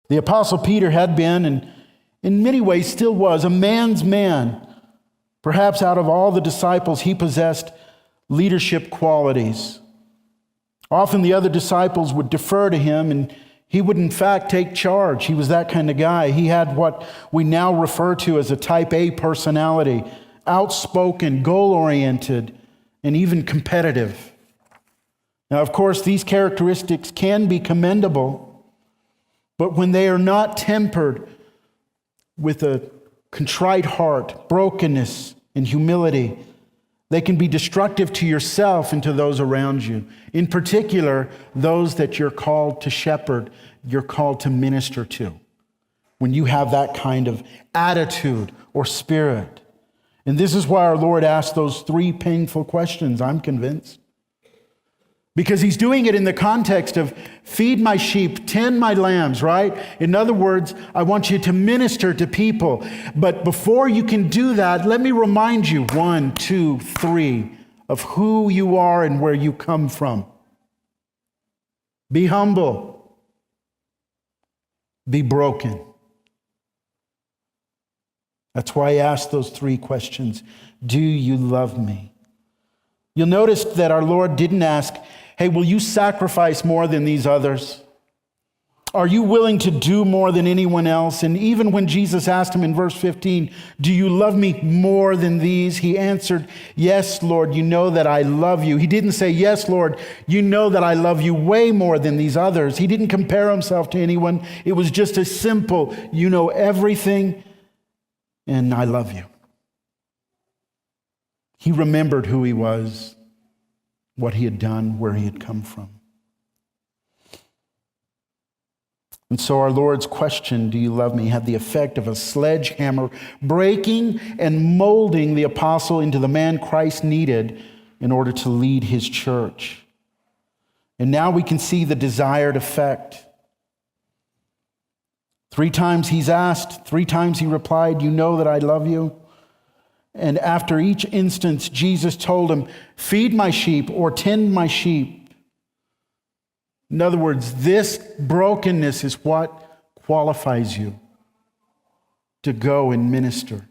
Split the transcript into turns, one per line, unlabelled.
The Apostle Peter had been, and in many ways still was, a man's man. Perhaps out of all the disciples, he possessed leadership qualities. Often the other disciples would defer to him, and he would in fact take charge. He was that kind of guy. He had what we now refer to as a type A personality, outspoken, goal-oriented, and even competitive. Now, of course, these characteristics can be commendable, but when they are not tempered with a contrite heart, brokenness, and humility, they can be destructive to yourself and to those around you. In particular, those that you're called to shepherd, you're called to minister to. When you have that kind of attitude or spirit. And this is why our Lord asked those three painful questions, I'm convinced. Because he's doing it in the context of feed my sheep, tend my lambs, right? In other words, I want you to minister to people. But before you can do that, let me remind you, 1, 2, 3, of who you are and where you come from. Be humble. Be broken. That's why he asked those three questions. Do you love me? You'll notice that our Lord didn't ask, hey, will you sacrifice more than these others? Are you willing to do more than anyone else? And even when Jesus asked him in verse 15, do you love me more than these? He answered, yes, Lord, you know that I love you. He didn't say, yes, Lord, you know that I love you way more than these others. He didn't compare himself to anyone. It was just as simple, you know everything, and I love you. He remembered who he was, what he had done, where he had come from. And so our Lord's question, do you love me, had the effect of a sledgehammer breaking and molding the apostle into the man Christ needed in order to lead his church. And now we can see the desired effect. 3 times he's asked, 3 times he replied, you know that I love you. And after each instance, Jesus told him, feed my sheep or tend my sheep. In other words, this brokenness is what qualifies you to go and minister.